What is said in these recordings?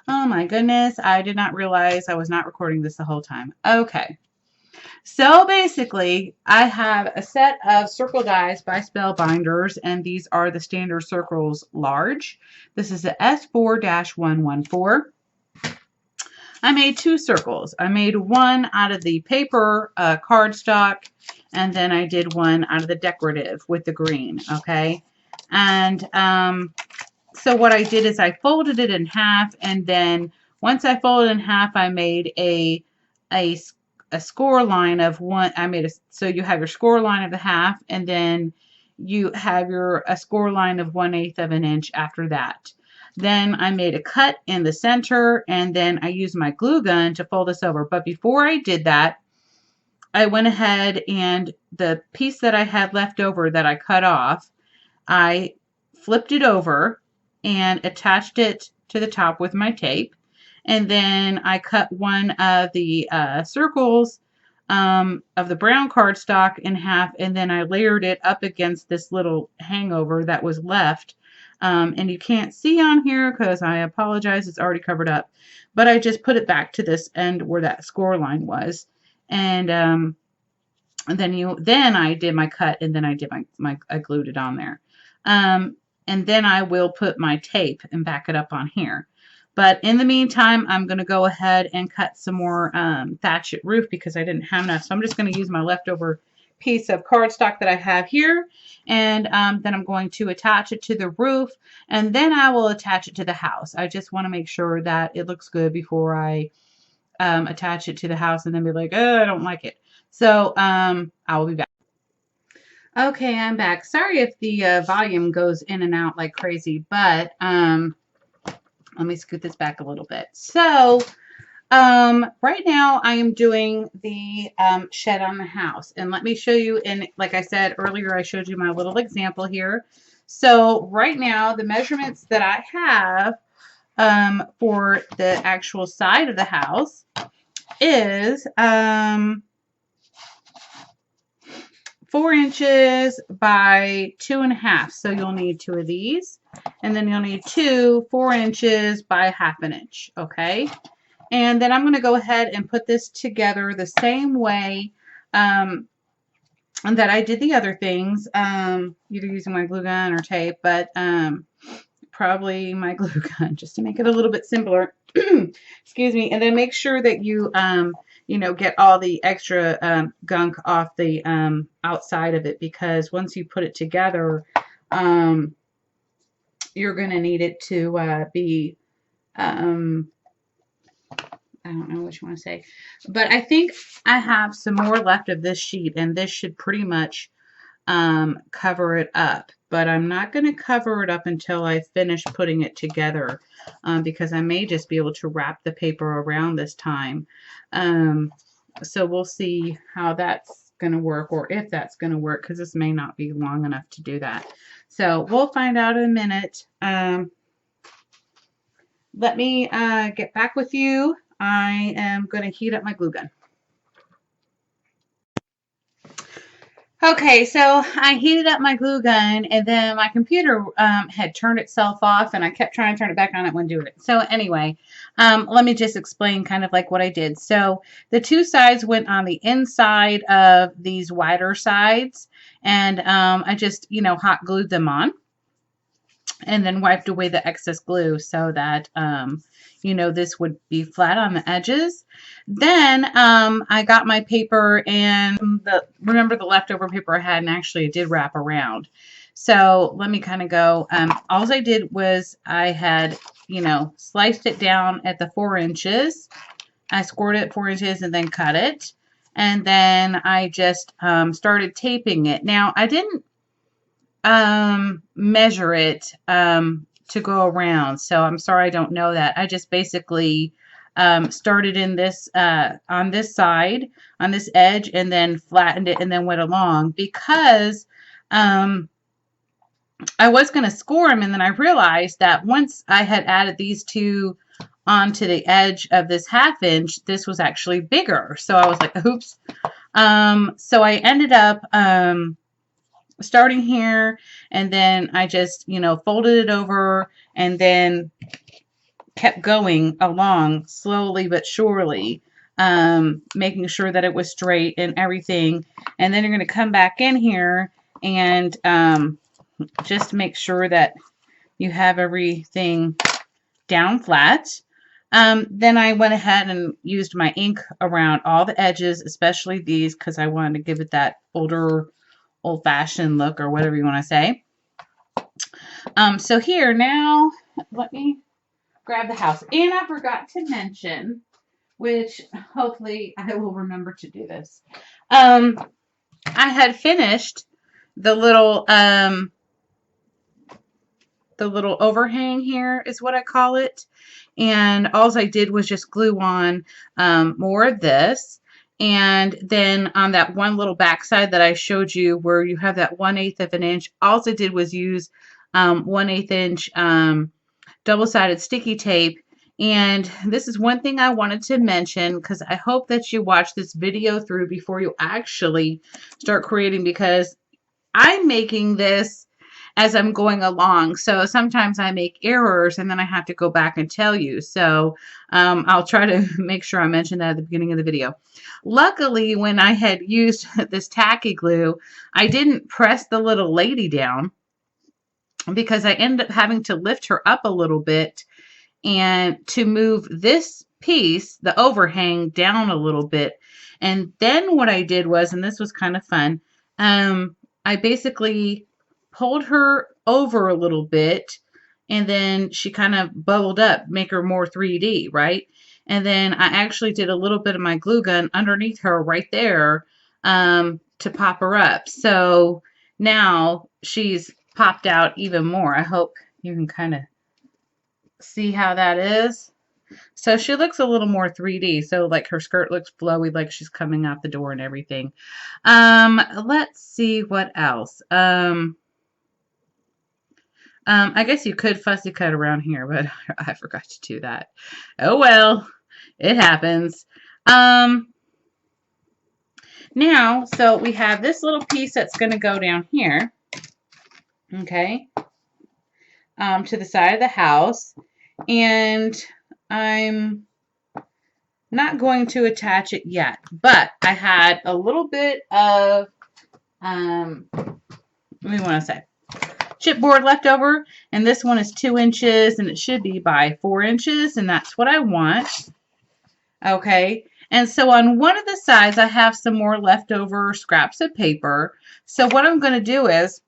Oh my goodness, I did not realize I was not recording this the whole time. Okay. So basically, I have a set of circle dies by Spellbinders, and these are the standard circles large. This is the S4-114. I made two circles. I made one out of the paper cardstock, and then I did one out of the decorative with the green, okay? And so what I did is I folded it in half, and then once I folded in half, I made a score line of one. So you have your score line of the half, and then you have a score line of 1/8 of an inch after that. Then I made a cut in the center, and then I used my glue gun to fold this over. But before I did that, I went ahead and the piece that I had left over that I cut off, I flipped it over and attached it to the top with my tape. And then I cut one of the circles of the brown cardstock in half, and then I layered it up against this little hangover that was left. And you can't see on here because I apologize, it's already covered up. But I just put it back to this end where that score line was. And then I did my cut, and then I did I glued it on there. And then I will put my tape and back it up on here. But in the meantime, I'm going to go ahead and cut some more thatchet roof because I didn't have enough. So I'm just going to use my leftover piece of cardstock that I have here. And then I'm going to attach it to the roof. And then I will attach it to the house. I just want to make sure that it looks good before I attach it to the house and then be like, oh, I don't like it. So I will be back. Okay, I'm back. Sorry if the volume goes in and out like crazy, but let me scoot this back a little bit. So right now I am doing the shed on the house. And let me show you, and like I said earlier, I showed you my little example here. So right now the measurements that I have for the actual side of the house is 4 inches by 2.5. So you'll need 2 of these. And then you'll need 2 4 inches by 1/2 inch. Okay. And then I'm going to go ahead and put this together the same way that I did the other things, either using my glue gun or tape, but probably my glue gun just to make it a little bit simpler. Excuse me. And then make sure that you get all the extra gunk off the outside of it, because once you put it together, you're going to need it to be, I don't know what you want to say, but I think I have some more left of this sheet, and this should pretty much cover it up. But I'm not going to cover it up until I finish putting it together, because I may just be able to wrap the paper around this time. So we'll see how that's going to work, or if that's going to work, because this may not be long enough to do that. So we'll find out in a minute. Let me get back with you. I am going to heat up my glue gun. Okay, so I heated up my glue gun, and then my computer had turned itself off, and I kept trying to turn it back on. It wouldn't do it. So anyway, let me just explain kind of like what I did. So the two sides went on the inside of these wider sides, and I just, hot glued them on, and then wiped away the excess glue so that, this would be flat on the edges. Then I got my paper, and remember the leftover paper I had, and actually it did wrap around. So let me kind of go. All I did was I had, sliced it down at the 4 inches. I scored it 4 inches and then cut it. And then I just started taping it. Now I didn't measure it to go around, so I'm sorry I don't know that. I just basically started in this on this side, on this edge, and then flattened it and then went along, because I was going to score them, and then I realized that once I had added these two onto the edge of this 1/2 inch, this was actually bigger. So I was like, oops. So I ended up starting here, and then I just, folded it over, and then kept going along slowly but surely, making sure that it was straight and everything. And then you're going to come back in here and just make sure that you have everything down flat. Then I went ahead and used my ink around all the edges, especially these, because I wanted to give it that older, old-fashioned look, or whatever you want to say. So here now, let me grab the house. And I forgot to mention, which hopefully I will remember to do this. I had finished the little overhang here is what I call it. And all I did was just glue on more of this. And then on that one little back side that I showed you where you have that 1/8 of an inch, all I did was use 1/8 inch double-sided sticky tape. And this is one thing I wanted to mention, because I hope that you watch this video through before you actually start creating, because I'm making this as I'm going along. So sometimes I make errors and then I have to go back and tell you. So I'll try to make sure I mention that at the beginning of the video. Luckily, when I had used this tacky glue, I didn't press the little lady down, because I ended up having to lift her up a little bit and to move this piece, the overhang, down a little bit. And then what I did was, and this was kind of fun, I basically pulled her over a little bit, and then she kind of bubbled up, make her more 3D, right? And then I actually did a little bit of my glue gun underneath her right there to pop her up. So now she's popped out even more. I hope you can kind of see how that is. So she looks a little more 3D. So like her skirt looks flowy, like she's coming out the door and everything. Let's see what else. I guess you could fussy cut around here, but I forgot to do that. Oh well, it happens. Now, so we have this little piece that's going to go down here, okay, to the side of the house, and I'm not going to attach it yet, but I had a little bit of, what do we want to say, chipboard left over, and this one is 2 inches, and it should be by 4 inches, and that's what I want. Okay, and so on one of the sides, I have some more leftover scraps of paper. So what I'm going to do is,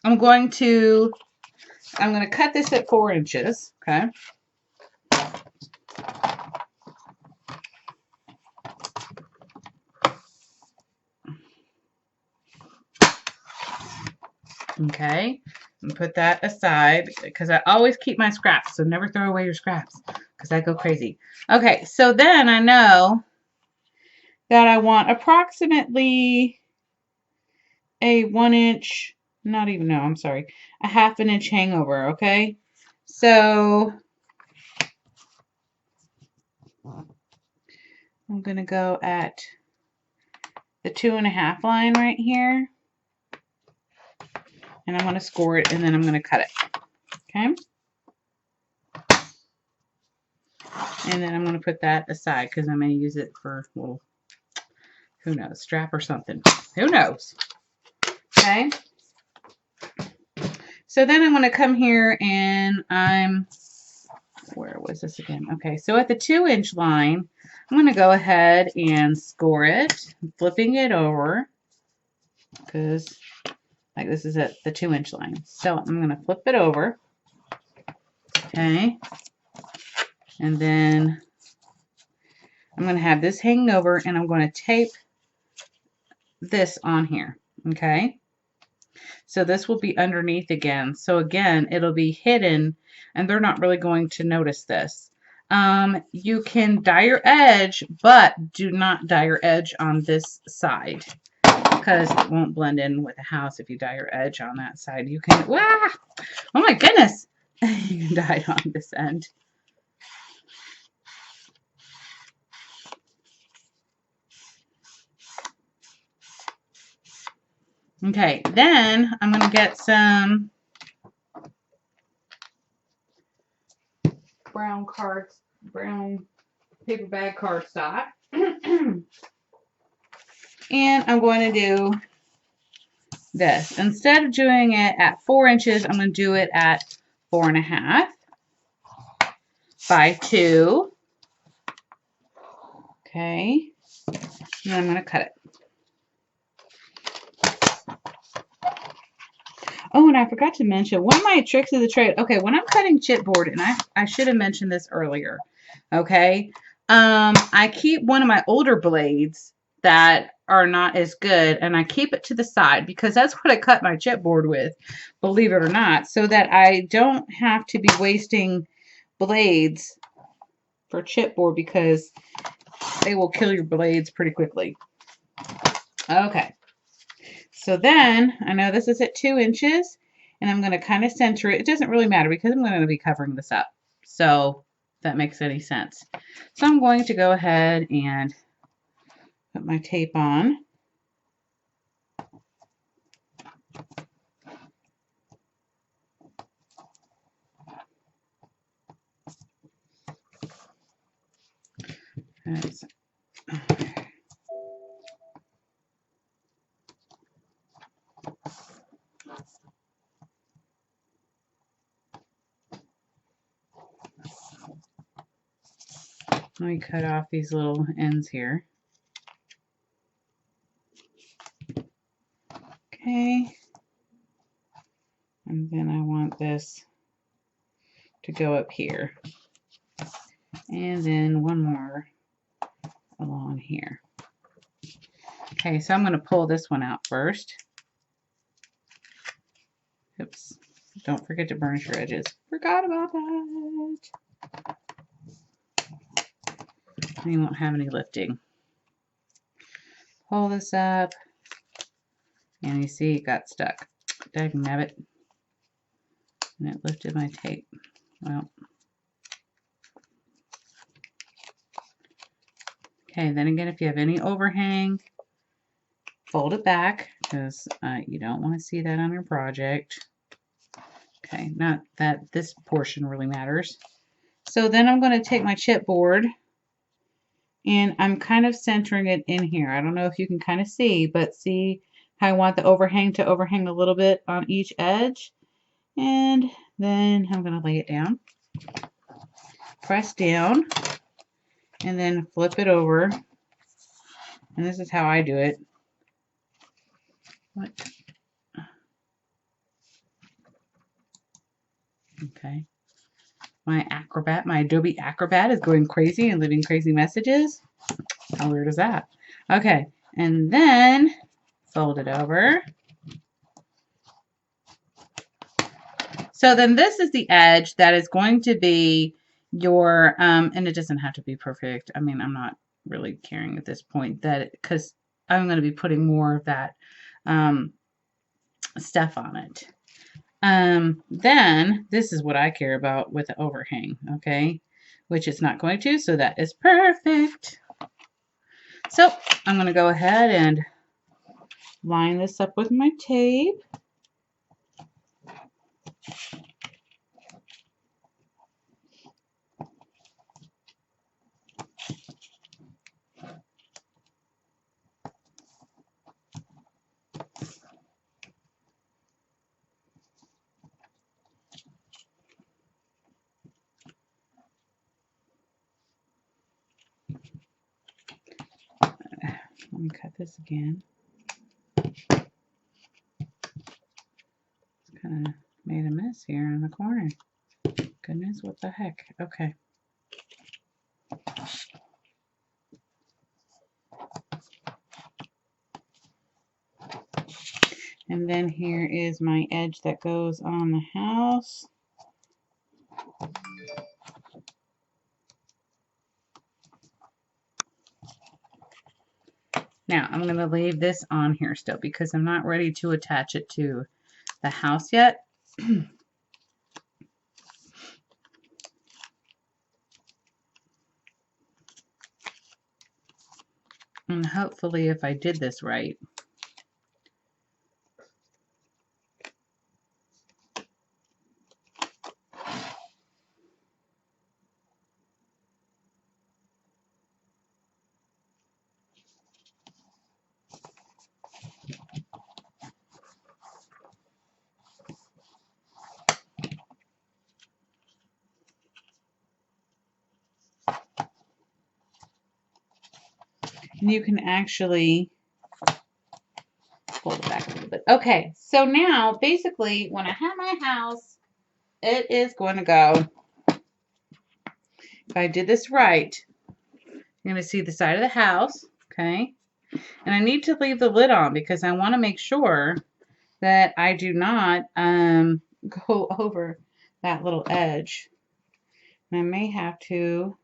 I'm going to cut this at 4 inches. Okay. Okay, and put that aside, because I always keep my scraps, so never throw away your scraps, because I go crazy. Okay, so then I know that I want approximately a 1 inch, not even, no, I'm sorry, a 1/2 inch hangover, okay? So I'm going to go at the 2.5 line right here. And I'm going to score it, and then I'm going to cut it. Okay? And then I'm going to put that aside, because I'm going to use it for, well, who knows, strap or something. Who knows? Okay? So then I'm going to come here, and where was this again? Okay, so at the 2 inch line, I'm going to go ahead and score it, flipping it over, because like this is at the 2 inch line. So I'm going to flip it over. Okay. And then I'm going to have this hanging over, and I'm going to tape this on here. Okay. So this will be underneath again. So again, it'll be hidden, and they're not really going to notice this. You can dye your edge, but do not dye your edge on this side, because it won't blend in with the house if you dye your edge on that side. You can, oh my goodness, you can dye it on this end. Okay, then I'm going to get some brown paper bag cardstock. And I'm going to do this. Instead of doing it at 4 inches, I'm going to do it at 4.5 by 2. Okay. And then I'm going to cut it. Oh, and I forgot to mention, one of my tricks of the trade, okay, when I'm cutting chipboard, and I should have mentioned this earlier, okay, I keep one of my older blades that are not as good, and I keep it to the side, because that's what I cut my chipboard with, believe it or not, so that I don't have to be wasting blades for chipboard, because they will kill your blades pretty quickly. Okay. So then, I know this is at 2 inches, and I'm going to kind of center it. It doesn't really matter because I'm going to be covering this up. So, if that makes any sense. So, I'm going to go ahead and put my tape on. Let me cut off these little ends here. Okay. And then I want this to go up here. And then one more along here. Okay, so I'm going to pull this one out first. Oops. Don't forget to burnish your edges. Forgot about that. You won't have any lifting. Pull this up. And you see it got stuck. Dagnabbit. And it lifted my tape. Well. Okay, then again, if you have any overhang, fold it back, because you don't want to see that on your project. Okay, not that this portion really matters. So then I'm going to take my chipboard, and I'm kind of centering it in here. I don't know if you can kind of see, but see how I want the overhang to overhang a little bit on each edge. And then I'm going to lay it down, press down, and then flip it over. And this is how I do it. What? Okay. My Adobe Acrobat is going crazy and leaving crazy messages. How weird is that? Okay. And then fold it over. So then this is the edge that is going to be your, and it doesn't have to be perfect. I mean, I'm not really caring at this point that, because I'm going to be putting more of that stuff on it. Then this is what I care about with the overhang, okay, which it's not going to, so that is perfect. So I'm going to go ahead and line this up with my tape. Let me cut this again. It's kind of made a mess here in the corner. Goodness, what the heck? Okay. And then here is my edge that goes on the house. Now, I'm going to leave this on here still because I'm not ready to attach it to the house yet. And hopefully, if I did this right, you can actually fold it back a little bit. Okay, so now basically when I have my house, it is going to go, if I did this right, you're going to see the side of the house, okay? And I need to leave the lid on because I want to make sure that I do not go over that little edge. And I may have to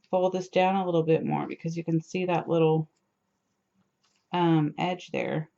fold this down a little bit more because you can see that little edge there.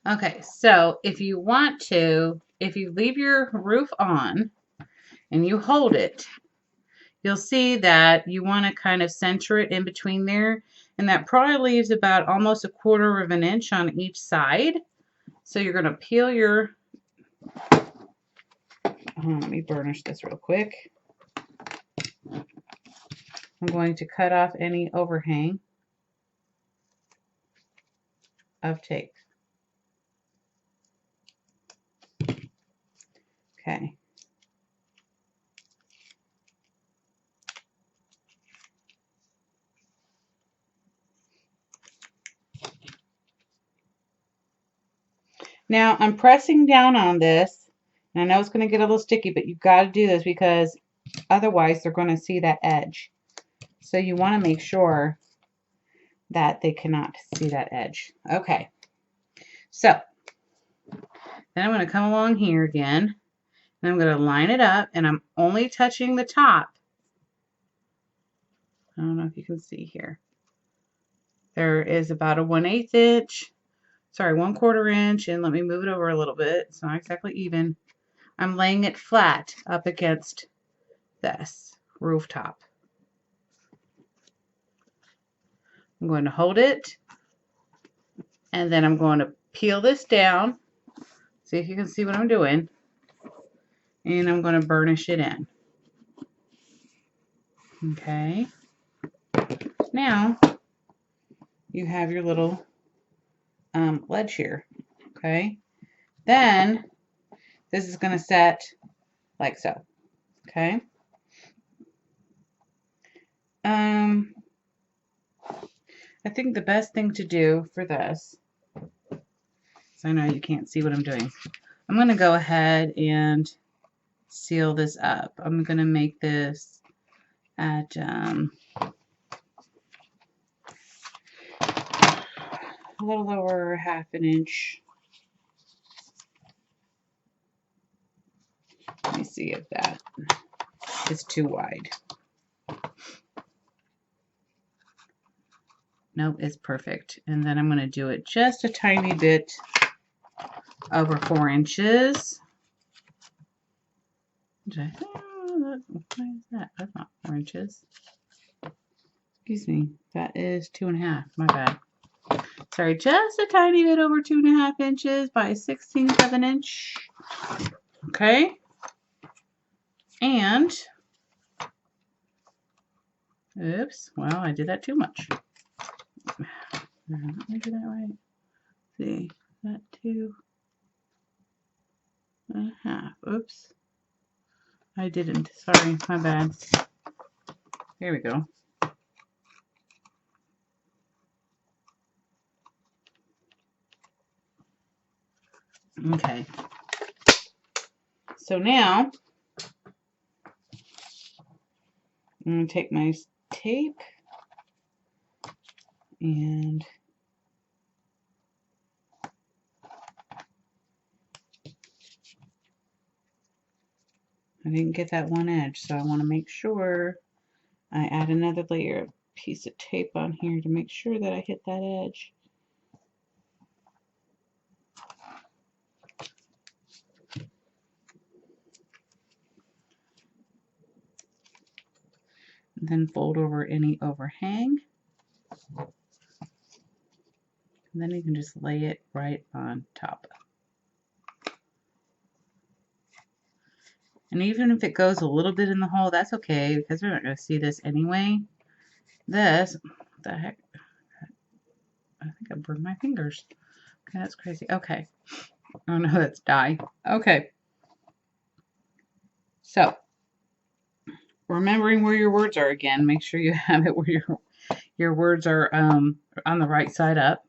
Okay, so if you want to, if you leave your roof on and you hold it, you'll see that you want to kind of center it in between there, and that probably leaves about almost 1/4 of an inch on each side. So you're going to peel your, let me burnish this real quick. I'm going to cut off any overhang of tape. Okay. Now I'm pressing down on this, and I know it's going to get a little sticky, but you've got to do this because otherwise they're going to see that edge. So you want to make sure that they cannot see that edge. Okay. So then I'm going to come along here again, and I'm going to line it up, and I'm only touching the top. I don't know if you can see here. There is about a 1/8 inch, sorry, 1/4 inch, and let me move it over a little bit. It's not exactly even. I'm laying it flat up against this rooftop. I'm going to hold it, and then I'm going to peel this down. See if you can see what I'm doing. And I'm going to burnish it in. Okay. Now you have your little ledge here. Okay. Then this is going to set like so. Okay. I think the best thing to do for this, so I know you can't see what I'm doing, I'm going to go ahead and seal this up. I'm going to make this at a little over 1/2 inch. Let me see if that is too wide. Nope, it's perfect. And then I'm going to do it just a tiny bit over 4 inches. Why is that? That's not 4 inches. Excuse me. That is 2.5. My bad. Sorry, just a tiny bit over 2.5 inches by 1/16 of an inch. Okay. And, oops, well, I did that too much. Let me do that right. See, that 2.5. Oops. I didn't. Sorry, my bad. Here we go. Okay. So now, I'm going to take my tape And I didn't get that one edge, so I want to make sure I add another layer of piece of tape on here to make sure that I hit that edge. And then fold over any overhang. And then you can just lay it right on top. And even if it goes a little bit in the hole, that's okay, because we're not going to see this anyway. This, what the heck? I think I burned my fingers. Okay, that's crazy. Okay. Oh no, that's dye. Okay. So, remembering where your words are again. Make sure you have it where your words are on the right side up.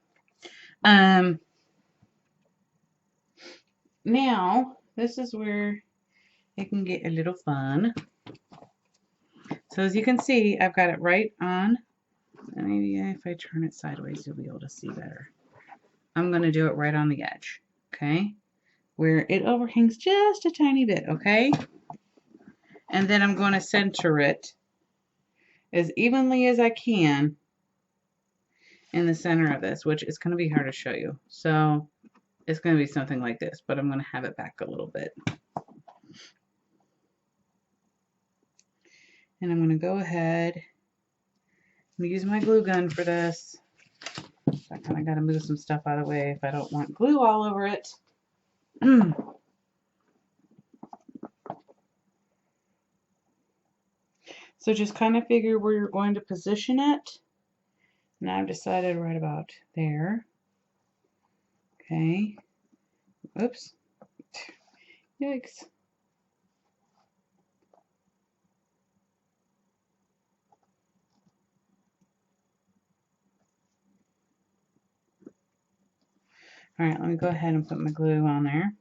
Now, this is where it can get a little fun. So as you can see, I've got it right on. Maybe if I turn it sideways, you'll be able to see better. I'm going to do it right on the edge, okay? Where it overhangs just a tiny bit, okay? And then I'm going to center it as evenly as I can in the center of this, which is going to be hard to show you. So it's going to be something like this, but I'm going to have it back a little bit. And I'm going to go ahead and use my glue gun for this. I kind of got to move some stuff out of the way if I don't want glue all over it. So just kind of figure where you're going to position it. And I've decided right about there. Okay. Oops. Yikes. Alright, let me go ahead and put my glue on there.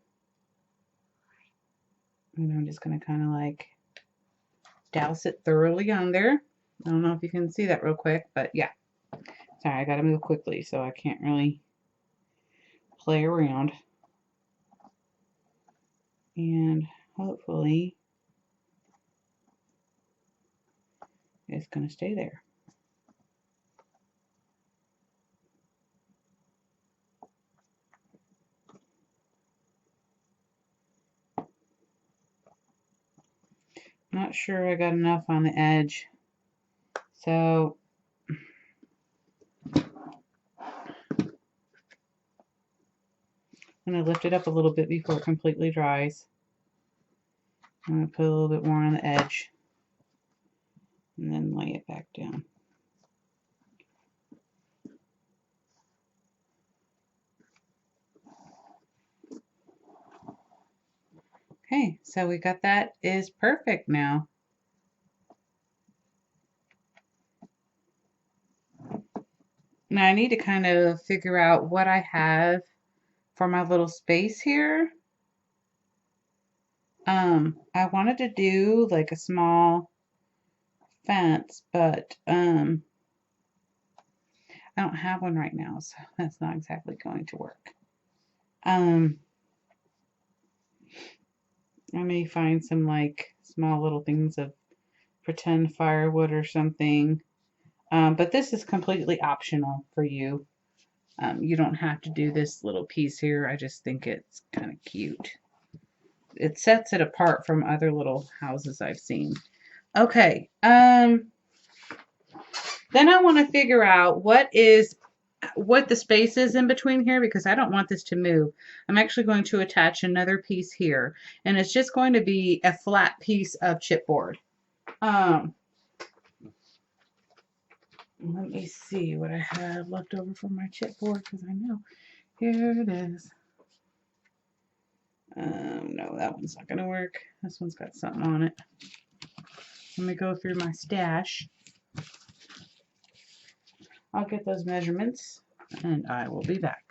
And I'm just going to kind of like douse it thoroughly on there. I don't know if you can see that real quick, but yeah. Sorry, I got to move quickly, so I can't really play around. And hopefully it's going to stay there. Not sure I got enough on the edge, so I'm going to lift it up a little bit before it completely dries. I'm going to put a little bit more on the edge and then lay it back down. Okay, so we got that is perfect now. Now I need to kind of figure out what I have for my little space here. I wanted to do like a small fence, but I don't have one right now, so that's not exactly going to work. I may find some like small little things of pretend firewood or something, but this is completely optional for you. You don't have to do this little piece here. I just think it's kind of cute. It sets it apart from other little houses I've seen. Okay, then I want to figure out what the space is in between here, because I don't want this to move. I'm actually going to attach another piece here, and it's just going to be a flat piece of chipboard. Let me see what I have left over from my chipboard, because I know. Here it is. No, that one's not going to work. This one's got something on it. Let me go through my stash. I'll get those measurements, and I will be back.